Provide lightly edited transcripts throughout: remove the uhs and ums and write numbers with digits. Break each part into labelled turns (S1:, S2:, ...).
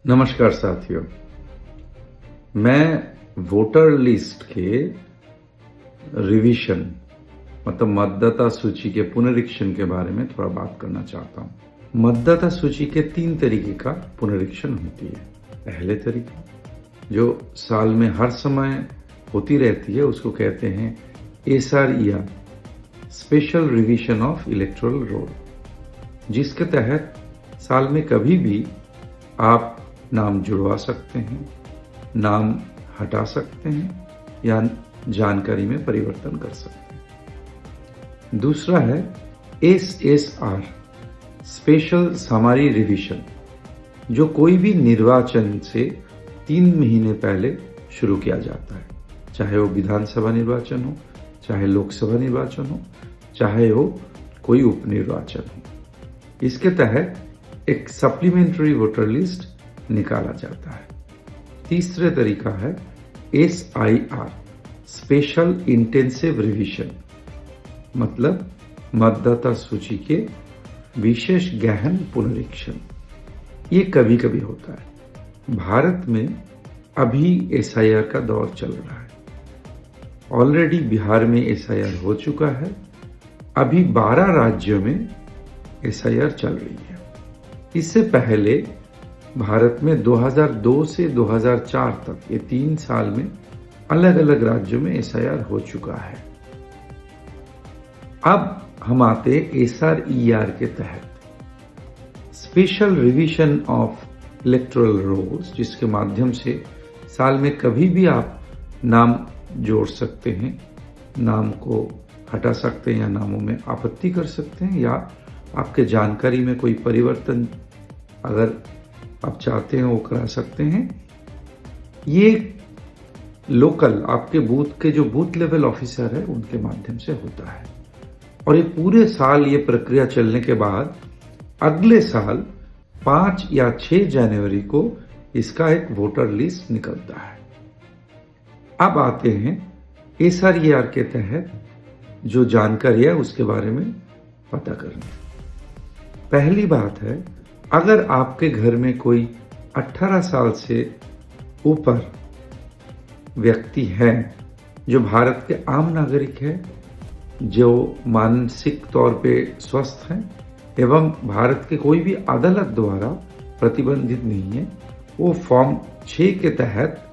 S1: नमस्कार साथियों, मैं वोटर लिस्ट के रिवीजन मतलब मतदाता सूची के पुनरीक्षण के बारे में थोड़ा बात करना चाहता हूं। मतदाता सूची के 3 तरीके का पुनरीक्षण होती है। पहले तरीका जो साल में हर समय होती रहती है उसको कहते हैं SRER, special revision of electoral roll, जिसके तहत साल में कभी भी आप नाम जुड़वा सकते हैं, नाम हटा सकते हैं या जानकारी में परिवर्तन कर सकते हैं। दूसरा है SSR, स्पेशल समरी रिवीजन, जो कोई भी निर्वाचन से 3 महीने पहले शुरू किया जाता है, चाहे वो विधानसभा निर्वाचन हो, चाहे लोकसभा निर्वाचन हो, चाहे वो कोई उपनिर्वाचन हो। इसके तहत एक सप्लीमेंट्री वोटर लिस्ट निकाला जाता है। तीसरे तरीका है SIR, स्पेशल इंटेंसिव रिवीजन, मतलब मतदाता सूची के विशेष गहन पुनरीक्षण। ये कभी कभी होता है। भारत में अभी SIR का दौर चल रहा है। ऑलरेडी बिहार में SIR हो चुका है। अभी 12 राज्यों में SIR चल रही है। इससे पहले भारत में 2002 से 2004 तक ये 3 साल में अलग अलग राज्यों में SIR हो चुका है। अब हम आते हैं SRER के तहत, special revision of electoral rolls, जिसके माध्यम से साल में कभी भी आप नाम जोड़ सकते हैं, नाम को हटा सकते हैं या नामों में आपत्ति कर सकते हैं, या आपके जानकारी में कोई परिवर्तन अगर आप चाहते हैं वो करा सकते हैं। ये लोकल आपके बूथ के जो बूथ लेवल ऑफिसर है उनके माध्यम से होता है। और ये पूरे साल ये प्रक्रिया चलने के बाद अगले साल 5 या 6 जनवरी को इसका एक वोटर लिस्ट निकलता है। अब आते हैं SRER के तहत जो जानकारी है उसके बारे में पता करने। पहली बात है, अगर आपके घर में कोई 18 साल से ऊपर व्यक्ति है जो भारत के आम नागरिक है, जो मानसिक तौर पे स्वस्थ हैं एवं भारत के कोई भी अदालत द्वारा प्रतिबंधित नहीं है, वो फॉर्म 6 के तहत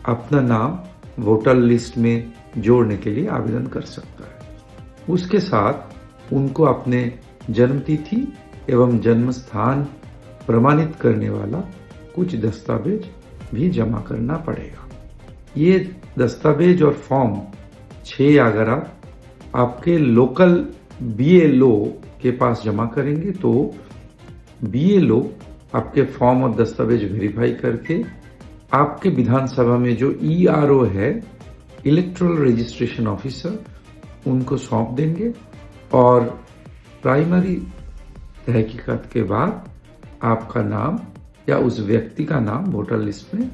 S1: अपना नाम वोटर लिस्ट में जोड़ने के लिए आवेदन कर सकता है। उसके साथ उनको अपने जन्मतिथि एवं जन्म स्थान प्रमाणित करने वाला कुछ दस्तावेज भी जमा करना पड़ेगा। ये दस्तावेज और फॉर्म 6 अगर आप आपके लोकल BLO के पास जमा करेंगे तो BLO आपके फॉर्म और दस्तावेज वेरीफाई करके आपके विधानसभा में जो ERO है, इलेक्टोरल रजिस्ट्रेशन ऑफिसर, उनको सौंप देंगे और प्राइमरी तहकीकात के बाद आपका नाम या उस व्यक्ति का नाम वोटर लिस्ट में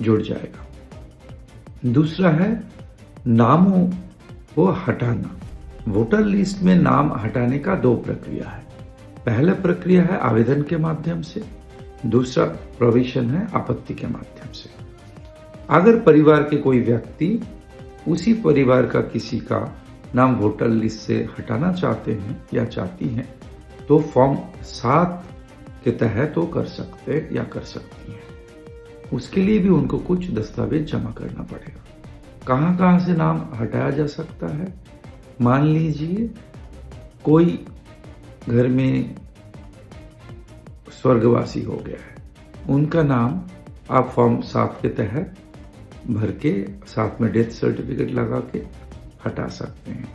S1: जुड़ जाएगा। दूसरा है नामों को हटाना। वोटर लिस्ट में नाम हटाने का 2 प्रक्रिया है। पहला प्रक्रिया है आवेदन के माध्यम से, दूसरा प्रोविजन है आपत्ति के माध्यम से। अगर परिवार के कोई व्यक्ति उसी परिवार का किसी का नाम वोटर लिस्ट से हटाना चाहते हैं या चाहती हैं तो फॉर्म 7 के तहत वो कर सकते या कर सकती हैं। उसके लिए भी उनको कुछ दस्तावेज जमा करना पड़ेगा। कहाँ से नाम हटाया जा सकता है? मान लीजिए कोई घर में स्वर्गवासी हो गया है, उनका नाम आप फॉर्म 7 के तहत भर के साथ में डेथ सर्टिफिकेट लगा के हटा सकते हैं।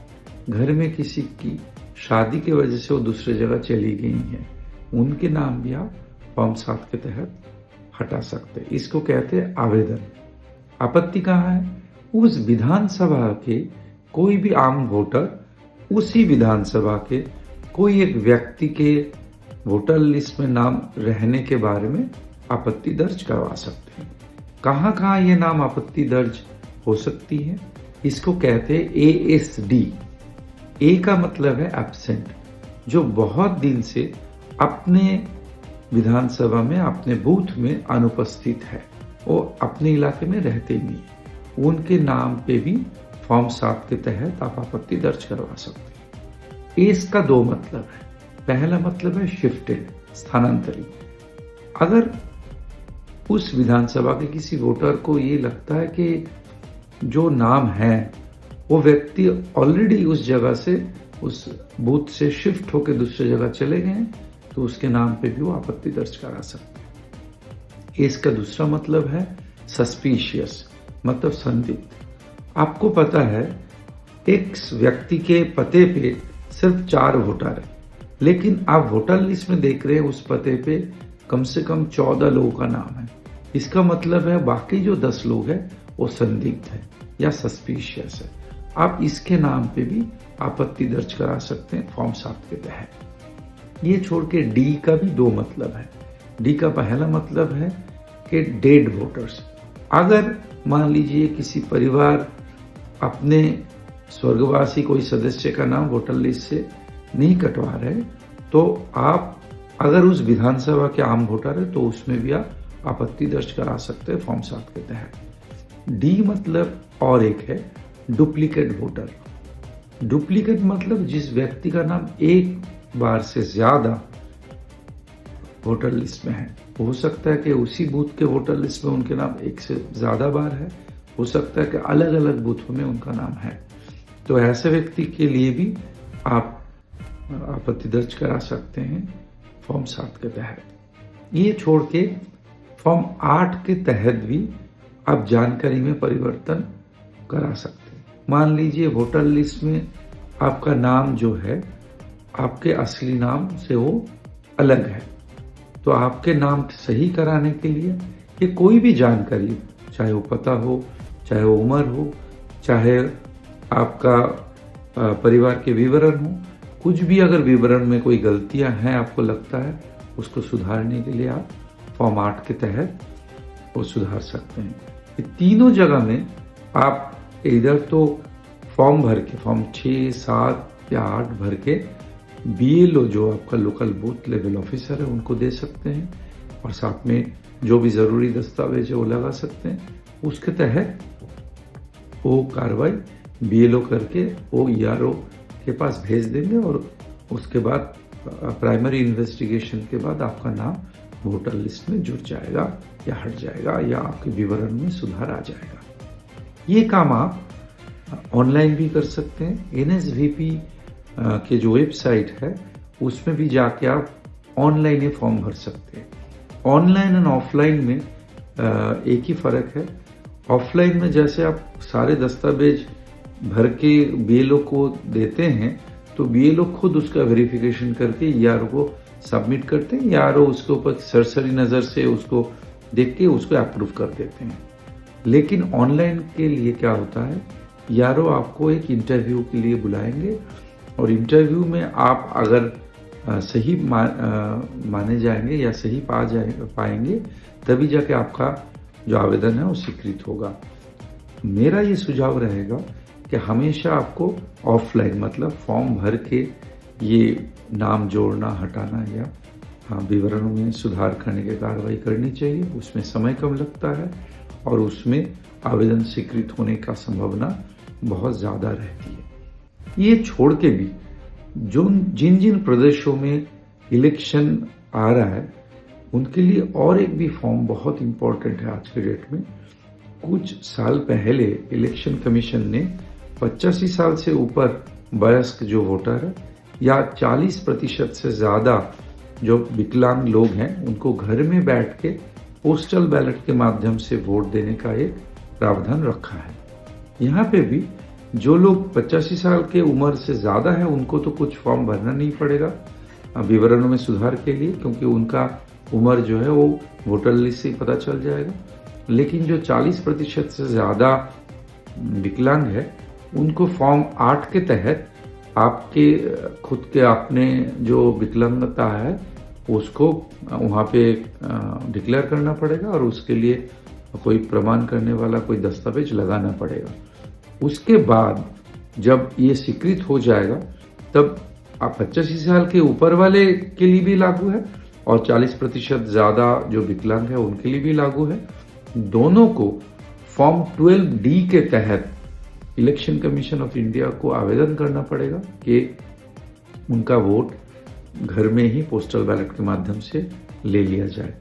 S1: घर में किसी की शादी की वजह से वो दूसरी जगह चली गई हैं, उनके नाम भी आप फॉर्म 7 के तहत हटा सकते हैं। इसको कहते हैं आवेदन। आपत्ति कहाँ है? उस विधानसभा के कोई भी आम वोटर उसी विधानसभा के कोई एक व्यक्ति के वोटर लिस्ट में नाम रहने के बारे में आपत्ति दर्ज करवा सकते हैं। कहाँ ये नाम आपत्ति दर्ज हो सकती है? इसको कहते हैं ASD। A का मतलब है एब्सेंट, जो बहुत दिन से अपने विधानसभा में अपने बूथ में अनुपस्थित है, वो अपने इलाके में रहते ही नहीं, उनके नाम पे भी फॉर्म 7 के तहत आप आपत्ति दर्ज करवा सकते हैं। इसका दो मतलब है। पहला मतलब है शिफ्टेड, स्थानांतरित। अगर उस विधानसभा के किसी वोटर को ये लगता है कि जो नाम है वो व्यक्ति ऑलरेडी उस जगह से, उस बूथ से शिफ्ट होकर दूसरी जगह चले गए हैं, तो उसके नाम पे भी वो आपत्ति दर्ज करा सकते हैं। इसका दूसरा मतलब है सस्पिशियस, मतलब संदिग्ध। आपको पता है एक व्यक्ति के पते पे सिर्फ 4 वोटर है, लेकिन आप वोटर लिस्ट में देख रहे हैं उस पते पे कम से कम 14 लोगों का नाम है। इसका मतलब है बाकी जो 10 लोग हैं वो संदिग्ध है या सस्पिशियस है। आप इसके नाम पे भी आपत्ति दर्ज करा सकते हैं फॉर्म 7 के तहत। ये छोड़ के डी का भी दो मतलब है। डी का पहला मतलब है कि डेड वोटर्स। अगर मान लीजिए किसी परिवार अपने स्वर्गवासी कोई सदस्य का नाम वोटर लिस्ट से नहीं कटवा रहे, तो आप अगर उस विधानसभा के आम वोटर है तो उसमें भी आप आपत्ति दर्ज करा सकते हैं फॉर्म 7 के तहत। डी मतलब और एक है डुप्लीकेट वोटर। डुप्लीकेट मतलब जिस व्यक्ति का नाम एक बार से ज्यादा वोटर लिस्ट में है। हो सकता है कि उसी बूथ के वोटर लिस्ट में उनके नाम एक से ज्यादा बार है, हो सकता है कि अलग अलग बूथों में उनका नाम है। तो ऐसे व्यक्ति के लिए भी आप आपत्ति दर्ज करा सकते हैं फॉर्म 7 के तहत। ये छोड़ के फॉर्म 8 के तहत भी आप जानकारी में परिवर्तन करा सकते हैं। मान लीजिए वोटर लिस्ट में आपका नाम जो है आपके असली नाम से वो अलग है, तो आपके नाम सही कराने के लिए ये कोई भी जानकारी, चाहे वो पता हो, चाहे वो उम्र हो, चाहे आपका परिवार के विवरण हो, कुछ भी अगर विवरण में कोई गलतियां हैं आपको लगता है, उसको सुधारने के लिए आप फॉर्म 8 के तहत वो सुधार सकते हैं। ये तीनों जगह में आप इधर तो फॉर्म भर के, फॉर्म 6, 7 या 8 भर के BLO जो आपका लोकल बूथ लेवल ऑफिसर है उनको दे सकते हैं, और साथ में जो भी जरूरी दस्तावेज है वो लगा सकते हैं। उसके तहत वो कार्रवाई BLO करके वो ERO के पास भेज देंगे, और उसके बाद प्राइमरी इन्वेस्टिगेशन के बाद आपका नाम वोटर लिस्ट में जुड़ जाएगा या हट जाएगा या आपके विवरण में सुधार आ जाएगा। ये काम आप ऑनलाइन भी कर सकते हैं। NSVP के जो वेबसाइट है उसमें भी जाके आप ऑनलाइन ये फॉर्म भर सकते हैं। ऑनलाइन एंड ऑफलाइन में एक ही फर्क है। ऑफलाइन में जैसे आप सारे दस्तावेज भर के BLO को देते हैं, तो BLO खुद उसका वेरिफिकेशन करके ERO को सबमिट करते हैं। ERO उसके ऊपर सरसरी नज़र से उसको देख के उसको अप्रूव कर देते हैं। लेकिन ऑनलाइन के लिए क्या होता है, ERO आपको एक इंटरव्यू के लिए बुलाएंगे, और इंटरव्यू में आप अगर सही माने जाएंगे या सही पाएंगे, तभी जाके आपका जो आवेदन है वो स्वीकृत होगा। मेरा ये सुझाव रहेगा कि हमेशा आपको ऑफलाइन, मतलब फॉर्म भर के ये नाम जोड़ना, हटाना या विवरणों में सुधार करने की कार्रवाई करनी चाहिए। उसमें समय कम लगता है और उसमें आवेदन स्वीकृत होने का संभावना बहुत ज़्यादा रहती है। ये छोड़ के भी जिन जिन प्रदेशों में इलेक्शन आ रहा है उनके लिए और एक भी फॉर्म बहुत इम्पोर्टेंट है आज के डेट में। कुछ साल पहले इलेक्शन कमीशन ने 85 साल से ऊपर वयस्क जो वोटर है या 40% से ज़्यादा जो विकलांग लोग हैं उनको घर में बैठ के पोस्टल बैलेट के माध्यम से वोट देने का एक प्रावधान रखा है। यहाँ पे भी जो लोग 85 साल के उम्र से ज़्यादा है उनको तो कुछ फॉर्म भरना नहीं पड़ेगा विवरणों में सुधार के लिए, क्योंकि उनका उम्र जो है वो वोटर लिस्ट से पता चल जाएगा। लेकिन जो 40% से ज़्यादा विकलांग है उनको फॉर्म 8 के तहत आपके खुद के अपने जो विकलांगता है उसको वहाँ पे डिक्लेयर करना पड़ेगा, और उसके लिए कोई प्रमाण करने वाला कोई दस्तावेज लगाना पड़ेगा। उसके बाद जब ये स्वीकृत हो जाएगा तब आप 85 साल के ऊपर वाले के लिए भी लागू है और 40% ज़्यादा जो विकलांग है उनके लिए भी लागू है। दोनों को फॉर्म 12D के तहत इलेक्शन कमीशन ऑफ इंडिया को आवेदन करना पड़ेगा कि उनका वोट घर में ही पोस्टल बैलेट के माध्यम से ले लिया जाए।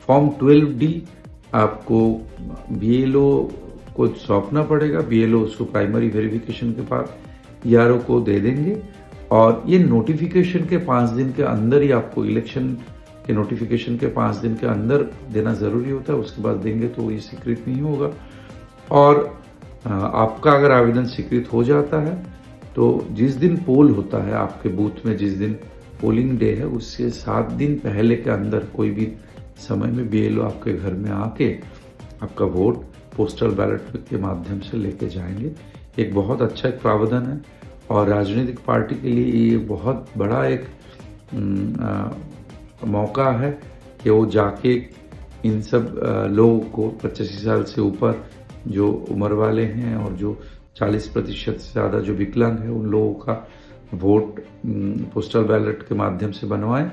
S1: फॉर्म 12D आपको BLO को सौंपना पड़ेगा। BLO उसको प्राइमरी वेरिफिकेशन के बाद ERO को दे देंगे और ये नोटिफिकेशन के 5 दिन के अंदर ही आपको इलेक्शन के नोटिफिकेशन के 5 दिन के अंदर देना ज़रूरी होता है। उसके बाद देंगे तो ये स्वीकृत नहीं होगा। और आपका अगर आवेदन स्वीकृत हो जाता है तो जिस दिन पोल होता है आपके बूथ में, जिस दिन पोलिंग डे है, उससे 7 दिन पहले के अंदर कोई भी समय में BLO आपके घर में आके आपका वोट पोस्टल बैलेट के माध्यम से लेके जाएंगे। एक बहुत अच्छा एक प्रावधान है और राजनीतिक पार्टी के लिए ये बहुत बड़ा एक मौका है कि वो जाके इन सब लोगों को 85 साल से ऊपर जो उम्र वाले हैं और जो 40% से ज़्यादा जो विकलांग है उन लोगों का वोट पोस्टल बैलेट के माध्यम से बनवाएं,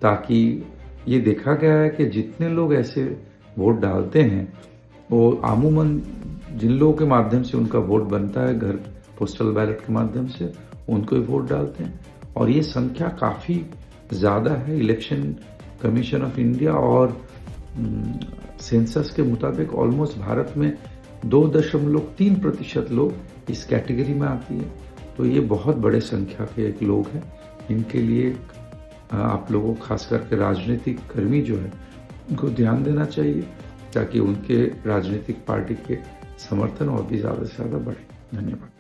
S1: ताकि ये देखा गया है कि जितने लोग ऐसे वोट डालते हैं वो अमूमन जिन लोगों के माध्यम से उनका वोट बनता है घर पोस्टल बैलेट के माध्यम से, उनको ही वोट डालते हैं। और ये संख्या काफ़ी ज़्यादा है। इलेक्शन कमीशन ऑफ इंडिया और सेंसस के मुताबिक ऑलमोस्ट भारत में 2.3% लोग इस कैटेगरी में आती है। तो ये बहुत बड़े संख्या के एक लोग हैं। इनके लिए आप लोगों खास करके राजनीतिक कर्मी जो है उनको ध्यान देना चाहिए, ताकि उनके राजनीतिक पार्टी के समर्थन और भी ज़्यादा से ज़्यादा बढ़े। धन्यवाद।